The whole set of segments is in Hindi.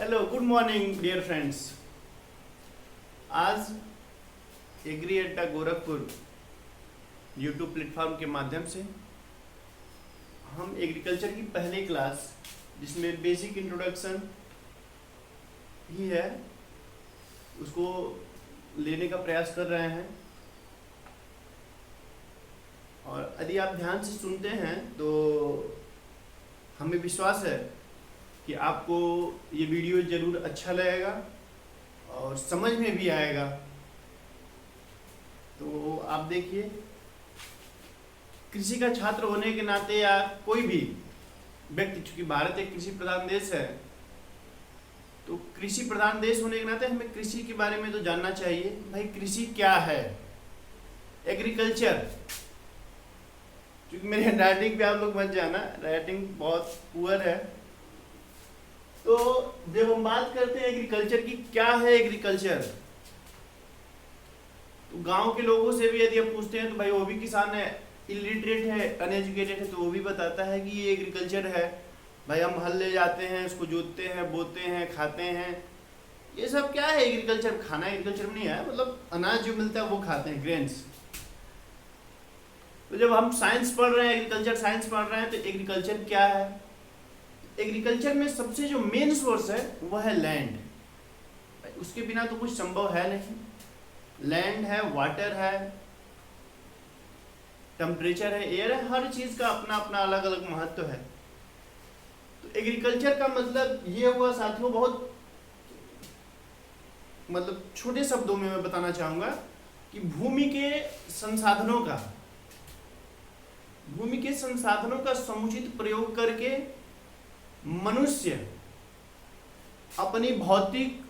Hello, good morning dear friends. आज agri adda Gorakhpur YouTube platform के माध्यम से हम एग्रीकल्चर की पहली क्लास, जिसमें बेसिक इंट्रोडक्शन ही है, उसको लेने का प्रयास कर रहे हैं। और यदि आप ध्यान से सुनते हैं तो हमें विश्वास है कि आपको ये वीडियो ज़रूर अच्छा लगेगा और समझ में भी आएगा। तो आप देखिए, कृषि का छात्र होने के नाते या कोई भी व्यक्ति, चूंकि भारत एक कृषि प्रधान देश है, तो कृषि प्रधान देश होने के नाते हमें कृषि के बारे में तो जानना चाहिए। भाई, कृषि क्या है? एग्रीकल्चर, क्योंकि मेरे राइटिंग पे आप लोग मत जाना, राइटिंग बहुत पुअर है। तो जब हम बात करते हैं एग्रीकल्चर की, क्या है एग्रीकल्चर, तो गांव के लोगों से भी यदि आप पूछते हैं तो भाई वो भी किसान है, इलिटरेट है, अनएजुकेटेड है, तो वो भी बताता है कि ये एग्रीकल्चर है। भाई हम हल ले जाते हैं, उसको जोतते हैं, बोते हैं, खाते हैं, ये सब क्या है एग्रीकल्चर। खाना एग्रीकल्चर में नहीं है, मतलब अनाज जो मिलता है वो खाते हैं, ग्रेन्स। तो जब हम साइंस पढ़ रहे हैं, एग्रीकल्चर साइंस पढ़ रहे हैं, तो एग्रीकल्चर क्या है? एग्रीकल्चर में सबसे जो मेन सोर्स है वह है लैंड। उसके बिना तो कुछ संभव है नहीं। लैंड है, वाटर है, टेम्परेचर है, एयर है, हर चीज का अपना अपना अलग अलग महत्व है। तो एग्रीकल्चर का मतलब ये हुआ साथियों, बहुत मतलब छोटे शब्दों में मैं बताना चाहूंगा कि भूमि के संसाधनों का समुचित प्रयोग करके मनुष्य अपनी भौतिक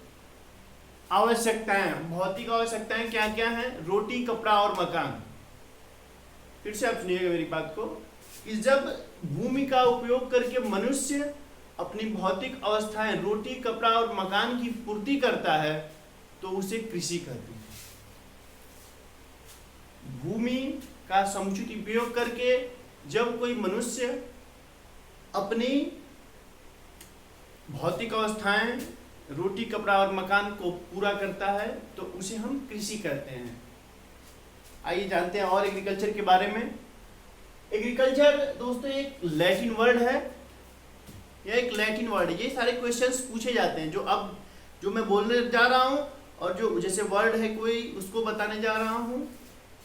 आवश्यकताएं क्या क्या हैं? रोटी, कपड़ा और मकान। फिर से आप सुनिएगा मेरी बात को, कि जब भूमि का उपयोग करके मनुष्य अपनी भौतिक अवस्थाएं, रोटी, कपड़ा और मकान की पूर्ति करता है, तो उसे कृषि कहते हैं। भूमि का समुचित उपयोग करके जब कोई मनुष्य अपनी भौतिक अवस्थाएं, रोटी, कपड़ा और मकान को पूरा करता है, तो उसे हम कृषि कहते हैं। आइए जानते हैं और एग्रीकल्चर के बारे में। एग्रीकल्चर दोस्तों एक लैटिन वर्ड है, यह एक लैटिन वर्ड है। ये सारे क्वेश्चंस पूछे जाते हैं जो मैं बोलने जा रहा हूं, और जो जैसे वर्ड है कोई, उसको बताने जा रहा हूं,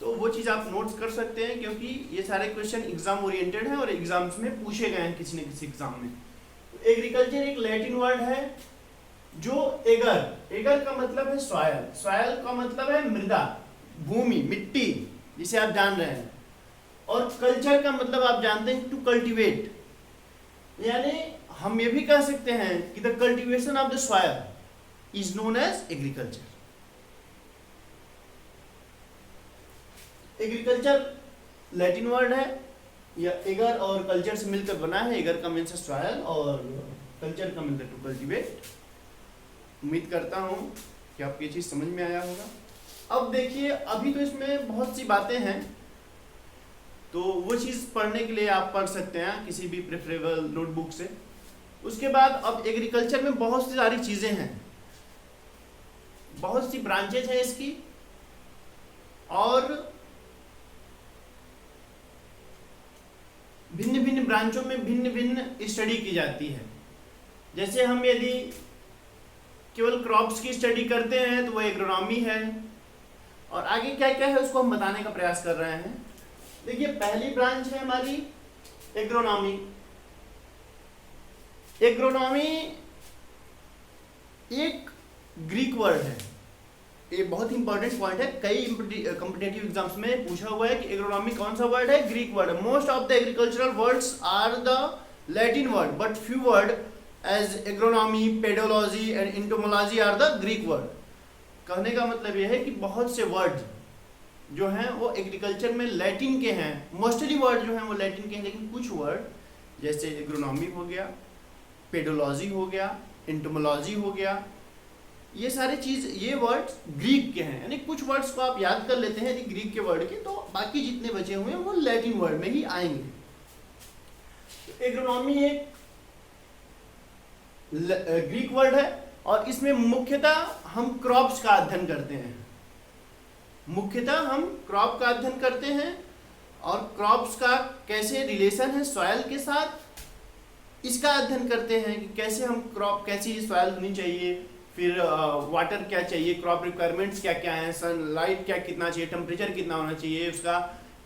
तो वो चीज़ आप नोट्स कर सकते हैं, क्योंकि ये सारे क्वेश्चन एग्जाम ओरिएंटेड है और एग्जाम्स में पूछे गए हैं किसी न किसी एग्जाम में। एग्रीकल्चर एक लैटिन वर्ड है जो एगर का मतलब है सॉयल का मतलब है मृदा, भूमि, मिट्टी, जिसे आप जान रहे हैं। और कल्चर का मतलब आप जानते हैं, टू कल्टीवेट, यानी हम ये भी कह सकते हैं कि the cultivation of the soil is known as agriculture. Agriculture Latin word है, या एगर और कल्चर से मिलकर बना है। एगर का मीन्स सॉयल और कल्चर का मीन्स टू कल्टीवेट। उम्मीद करता हूं कि आपको ये चीज समझ में आया होगा। अब देखिए, अभी तो इसमें बहुत सी बातें हैं, तो वो चीज पढ़ने के लिए आप पढ़ सकते हैं किसी भी प्रेफरेबल नोटबुक से। उसके बाद अब एग्रीकल्चर में बहुत सी सारी चीजें हैं, बहुत सी ब्रांचेज हैं इसकी, और भिन्न भिन्न ब्रांचों में भिन्न भिन्न स्टडी की जाती है। जैसे हम यदि केवल क्रॉप्स की स्टडी करते हैं तो वो एग्रोनॉमी है, और आगे क्या क्या है उसको हम बताने का प्रयास कर रहे हैं। देखिए, पहली ब्रांच है हमारी एग्रोनॉमी। एग्रोनॉमी एक ग्रीक वर्ड है, ये बहुत इंपॉर्टेंट पॉइंट है। कई कॉम्पिटिटिव एग्जाम्स में पूछा हुआ है कि एग्रोनॉमी कौन सा वर्ड है? ग्रीक वर्ड है। Most of the agricultural words are the Latin word, but few word as agronomy, pedology and entomology are the Greek word. कहने का मतलब यह है कि बहुत से वर्ड जो हैं वो एग्रीकल्चर में लैटिन के हैं। मोस्टली वर्ड जो हैं वो लैटिन के हैं, लेकिन कुछ वर्ड जैसे एग्रोनॉमी हो गया, पेडोलॉजी हो गया, इंटोमोलॉजी हो गया, ये सारे चीज, ये वर्ड्स ग्रीक के हैं। यानी कुछ वर्ड्स को आप याद कर लेते हैं यदि ग्रीक के वर्ड के, तो बाकी जितने बचे हुए हैं वो लैटिन वर्ड में ही आएंगे। तो एग्रोनॉमी एक ग्रीक वर्ड है, और इसमें मुख्यतः हम क्रॉप्स का अध्ययन करते हैं। मुख्यतः हम क्रॉप का अध्ययन करते हैं, और क्रॉप्स का कैसे रिलेशन है सॉइल के साथ, इसका अध्ययन करते हैं कि कैसे हम क्रॉप, कैसी सॉइल होनी चाहिए, फिर वाटर क्या चाहिए, क्रॉप रिक्वायरमेंट्स क्या क्या हैं, सनलाइट क्या कितना चाहिए, टेम्परेचर कितना होना चाहिए, उसका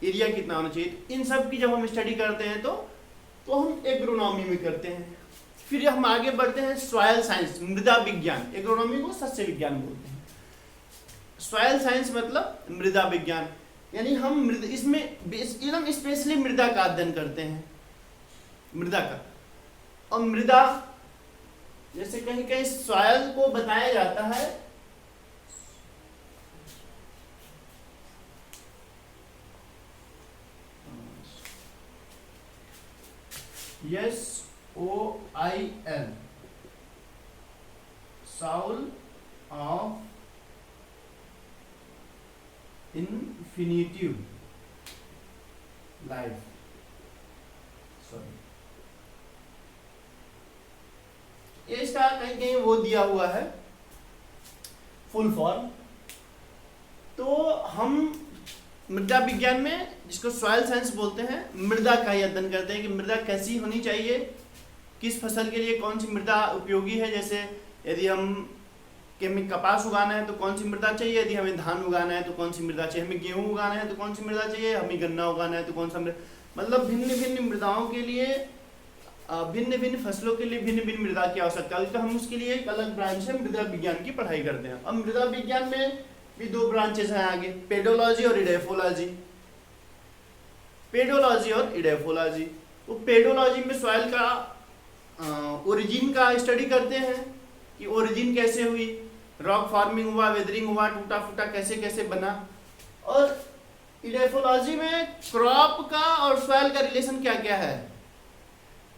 एरिया कितना होना चाहिए। इन सब की जब हम स्टडी करते हैं तो हम एग्रोनॉमी में करते हैं। फिर हम आगे बढ़ते हैं सॉइल साइंस, मृदा विज्ञान। एग्रोनॉमी को सस्य विज्ञान बोलते हैं। सॉइल साइंस मतलब मृदा विज्ञान, यानी हम इसमें एकदम स्पेशली मृदा का अध्ययन करते हैं, मृदा का। और मृदा जैसे कहीं कहीं सॉइल को बताया जाता है SOIL, soul of infinitive life, sorry, ये इसका कहीं कहीं वो दिया हुआ है फुल फॉर्म। तो हम मृदा विज्ञान में, जिसको सॉइल साइंस बोलते हैं, मृदा का ही अध्ययन करते हैं कि मृदा कैसी होनी चाहिए, किस फसल के लिए कौन सी मृदा उपयोगी है। जैसे यदि हमें कपास उगाना है तो कौन सी मृदा चाहिए, यदि हमें धान उगाना है तो कौन सी मृदा चाहिए, हमें गेहूं उगाना है तो कौन सी मृदा चाहिए, हमें गन्ना उगाना है तो कौन सा मृदा, मतलब भिन्न भिन्न मृदाओं के लिए, भिन्न भिन्न फसलों के लिए भिन्न भिन्न मृदा की आवश्यकता है। तो हम उसके लिए एक अलग ब्रांच है मृदा विज्ञान की पढ़ाई करते हैं। अब मृदा विज्ञान में भी दो ब्रांचेस हैं आगे, पेडोलॉजी और इडेफोलॉजी। पेडोलॉजी और इडेफोलॉजी। तो पेडोलॉजी में सॉइल का ओरिजिन का स्टडी करते हैं कि ओरिजिन कैसे हुई, रॉक फार्मिंग हुआ, वेदरिंग हुआ, टूटा फूटा कैसे कैसे बना। और इडेफोलॉजी में क्रॉप का और सॉइल का रिलेशन क्या क्या है,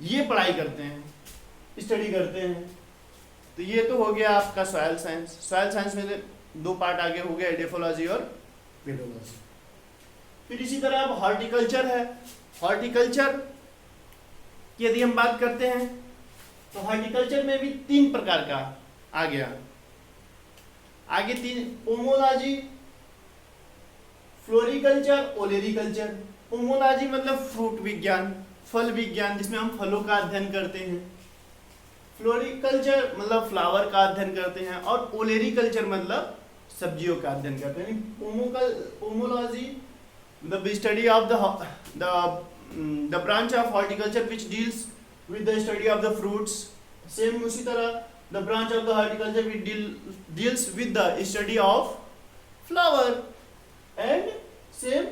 ये पढ़ाई करते हैं, स्टडी करते हैं। तो ये तो हो गया आपका सॉइल साइंस। सॉइल साइंस में दो पार्ट आगे हो गया, इडेफोलॉजी और पेडोलॉजी। फिर इसी तरह अब हॉर्टिकल्चर है। हॉर्टिकल्चर की यदि हम बात करते हैं तो हॉर्टिकल्चर में भी तीन प्रकार का आ गया। आगे तीन, पोमोलॉजी, फ्लोरिकल्चर, ओलेरिकल्चर। पोमोलॉजी मतलब फ्रूट विज्ञान, फल विज्ञान, जिसमें हम फलों का अध्ययन करते हैं। फ्लोरिकल्चर मतलब फ्लावर का अध्ययन करते हैं, और ओलेरिकल्चर मतलब सब्जियों का अध्ययन करते हैं। Pomology the study of the branch of horticulture which deals with the study of the fruits. Same उसी तरह the branch of the horticulture which deals with the study of flower, and same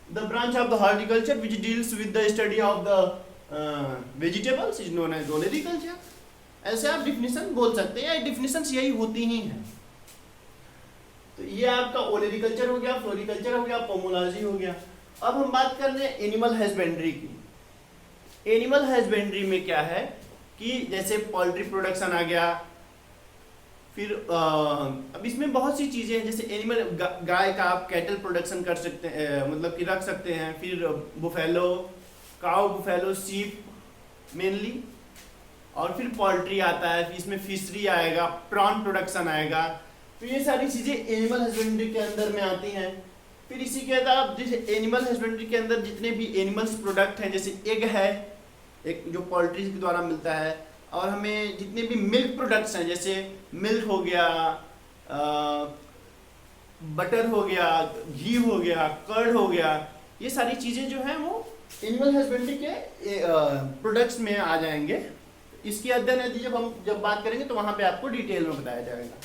the branch of the horticulture which deals with the study of the vegetables is known as olericulture। ऐसे आप डिफिनेशन बोल सकते हैं, डिफिनेशंस यही होती ही हैं। तो ये आपका ओलेरिकल्चर हो गया, फ्लोरिकल्चर हो गया, पोमोलॉजी हो गया। अब हम बात कर रहे हैं एनिमल हस्बेंड्री की। एनिमल हस्बेंड्री में क्या है कि जैसे पोल्ट्री प्रोडक्शन आ गया, फिर अब इसमें बहुत सी चीज़ें हैं, जैसे एनिमल गाय का आप कैटल प्रोडक्शन कर सकते हैं, मतलब कि रख सकते हैं। फिर बुफेलो, काउ, बुफेलो, सीप मेनली, और फिर पोल्ट्री आता है, फिर इसमें फिशरी आएगा, प्रॉन प्रोडक्शन आएगा। तो ये सारी चीज़ें एनिमल हस्बेंड्री के अंदर में आती हैं। फिर इसी के साथ जैसे एनिमल हस्बेंड्री के अंदर जितने भी एनिमल्स प्रोडक्ट हैं, जैसे एग है एक जो पोल्ट्री के द्वारा मिलता है, और हमें जितने भी मिल्क प्रोडक्ट्स हैं, जैसे मिल्क हो गया, बटर हो गया, घी हो गया, कर्ड हो गया, ये सारी चीज़ें जो हैं वो एनिमल हस्बेंड्री के प्रोडक्ट्स में आ जाएंगे। इसकी अध्ययन यदि जब बात करेंगे तो वहाँ पे आपको डिटेल में बताया जाएगा।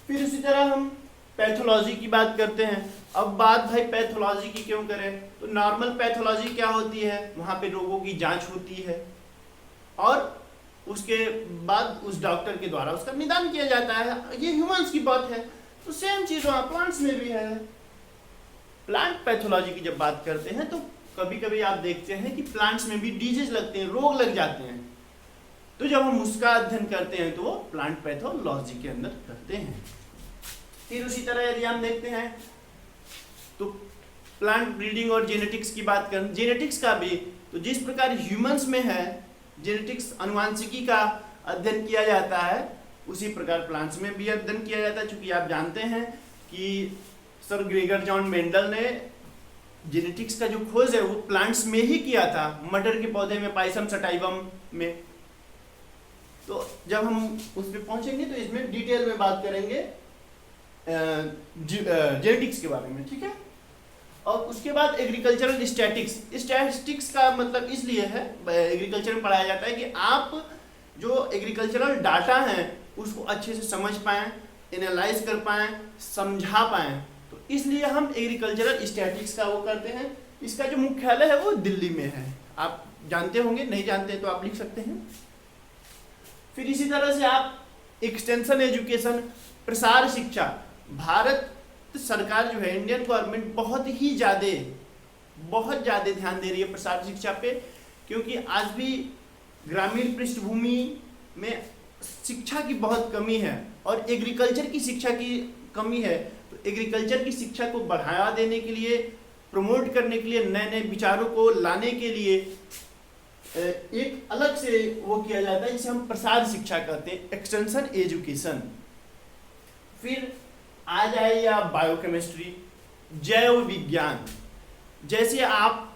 फिर उसी तरह हम पैथोलॉजी की बात करते हैं। अब बात भाई पैथोलॉजी की क्यों करें, तो नॉर्मल पैथोलॉजी क्या होती है, वहाँ पे रोगों की जांच होती है और उसके बाद उस डॉक्टर के द्वारा उसका निदान किया जाता है। ये ह्यूमंस की बात है, तो सेम चीज़ वहाँ प्लांट्स में भी है। प्लांट पैथोलॉजी की जब बात करते हैं तो कभी कभी आप देखते हैं कि प्लांट्स में भी डिजीज लगते हैं, रोग लग जाते हैं। तो जब हम उसका अध्ययन करते हैं तो वो प्लांट पैथोलॉजी के अंदर करते हैं। फिर उसी तरह यदि हम देखते हैं तो प्लांट ब्रीडिंग और जेनेटिक्स की बात करें, जेनेटिक्स का भी तो जिस प्रकार ह्यूमंस में है जेनेटिक्स, अनुवांशिकी का अध्ययन किया जाता है उसी प्रकार प्लांट्स में भी अध्ययन किया जाता है। चूंकि आप जानते हैं कि सर ग्रेगर जॉन मेंडल ने जेनेटिक्स का जो खोज है वो प्लांट्स में ही किया था, मटर के पौधे में, पाइसम सटाइवम में। तो जब हम उस पर पहुंचेंगे तो इसमें डिटेल में बात करेंगे जेनेटिक्स के बारे में, ठीक है। और उसके बाद एग्रीकल्चरल स्टैटिक्स। स्टैटिस्टिक्स का मतलब इसलिए है, एग्रीकल्चर में पढ़ाया जाता है कि आप जो एग्रीकल्चरल डाटा है उसको अच्छे से समझ पाएं, एनालाइज कर पाएं, समझा पाएं। तो इसलिए हम एग्रीकल्चरल स्टैटिक्स का वो करते हैं। इसका जो मुख्यालय है वो दिल्ली में है, आप जानते होंगे, नहीं जानते तो आप लिख सकते हैं। फिर इसी तरह से आप एक्सटेंशन एजुकेशन, प्रसार शिक्षा। भारत सरकार जो है, इंडियन गवर्नमेंट बहुत ज़्यादा ध्यान दे रही है प्रसार शिक्षा पे, क्योंकि आज भी ग्रामीण पृष्ठभूमि में शिक्षा की बहुत कमी है और एग्रीकल्चर की शिक्षा की कमी है। तो एग्रीकल्चर की शिक्षा को बढ़ावा देने के लिए, प्रमोट करने के लिए, नए नए विचारों को लाने के लिए एक अलग से वो किया जाता है जिसे हम प्रसार शिक्षा कहते हैं, एक्सटेंशन एजुकेशन। फिर आ जाए या बायोकेमिस्ट्री, जैव विज्ञान। जैसे आप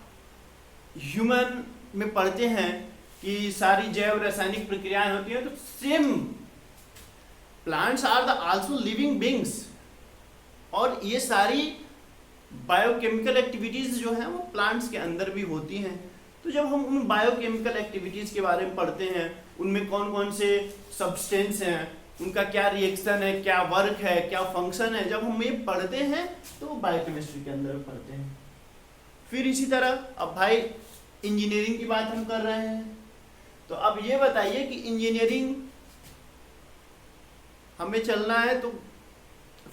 ह्यूमन में पढ़ते हैं कि सारी जैव रासायनिक प्रक्रियाएं होती हैं, तो same plants are the also living beings, और ये सारी बायोकेमिकल एक्टिविटीज जो हैं वो प्लांट्स के अंदर भी होती हैं। तो जब हम उन बायोकेमिकल एक्टिविटीज के बारे में पढ़ते हैं, उनमें कौन कौन से सब्सटेंस हैं, उनका क्या रिएक्शन है, क्या वर्क है, क्या फंक्शन है, जब हम ये पढ़ते हैं तो बायोकेमिस्ट्री के अंदर पढ़ते हैं। फिर इसी तरह अब भाई इंजीनियरिंग की बात हम कर रहे हैं, तो अब ये बताइए कि इंजीनियरिंग हमें चलना है तो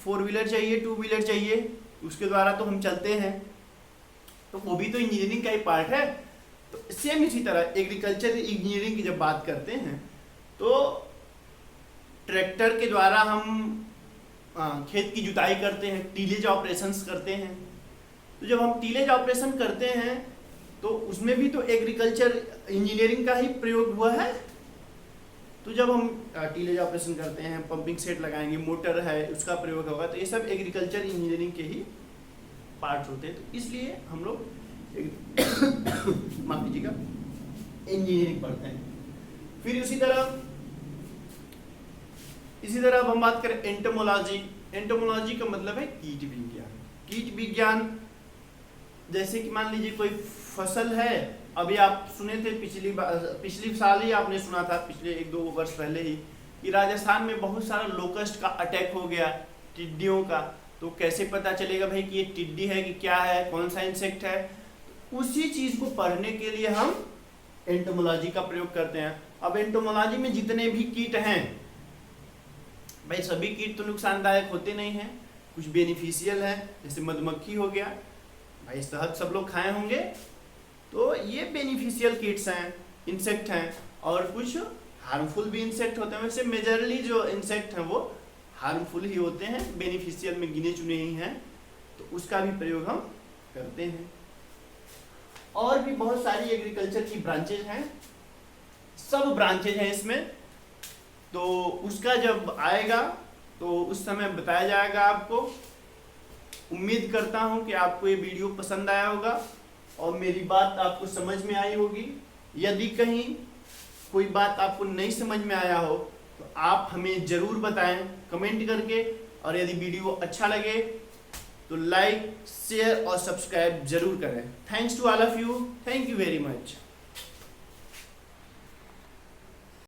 4 व्हीलर चाहिए, 2 व्हीलर चाहिए, उसके द्वारा तो हम चलते हैं, तो वो भी तो इंजीनियरिंग का ही पार्ट है। तो सेम इसी तरह एग्रीकल्चर इंजीनियरिंग की जब बात करते हैं तो ट्रैक्टर के द्वारा हम खेत की जुताई करते हैं, टीलेज ऑपरेशंस करते हैं। तो जब हम टीलेज ऑपरेशन करते हैं तो उसमें भी तो एग्रीकल्चर इंजीनियरिंग का ही प्रयोग हुआ है। तो जब हम टीलेज ऑपरेशन करते हैं, पंपिंग सेट लगाएंगे, मोटर है उसका प्रयोग होगा, तो ये सब एग्रीकल्चर इंजीनियरिंग के ही पार्ट्स होते हैं। तो इसलिए हम लोग माफ कीजिएगा इंजीनियरिंग पढ़ते हैं। फिर इसी तरह अब हम बात करें एंटोमोलॉजी। एंटोमोलॉजी का मतलब है कीट विज्ञान। कीट विज्ञान जैसे कि मान लीजिए कोई फसल है, अभी आप सुने थे पिछली साल ही आपने सुना था, पिछले 1-2 वर्ष पहले ही, कि राजस्थान में बहुत सारा लोकस्ट का अटैक हो गया, टिड्डियों का। तो कैसे पता चलेगा भाई कि ये टिड्डी है कि क्या है, कौन सा इंसेक्ट है? तो उसी चीज को पढ़ने के लिए हम एंटोमोलॉजी का प्रयोग करते हैं। अब एंटोमोलॉजी में जितने भी कीट हैं भाई, सभी कीट तो नुकसानदायक होते नहीं हैं, कुछ बेनिफिशियल है, जैसे मधुमक्खी हो गया भाई, शहद सब लोग खाए होंगे, तो ये बेनिफिशियल कीट्स हैं, इंसेक्ट हैं, और कुछ हार्मफुल भी इंसेक्ट होते हैं। वैसे मेजरली जो इंसेक्ट हैं वो हार्मफुल ही होते हैं, बेनिफिशियल में गिने चुने ही हैं, तो उसका भी प्रयोग हम करते हैं। और भी बहुत सारी एग्रीकल्चर की ब्रांचेज हैं, सब ब्रांचेज हैं इसमें, तो उसका जब आएगा तो उस समय बताया जाएगा आपको। उम्मीद करता हूं कि आपको ये वीडियो पसंद आया होगा और मेरी बात आपको समझ में आई होगी। यदि कहीं कोई बात आपको नहीं समझ में आया हो तो आप हमें ज़रूर बताएं कमेंट करके, और यदि वीडियो अच्छा लगे तो लाइक, शेयर और सब्सक्राइब जरूर करें। Thanks to all of you, thank you very much.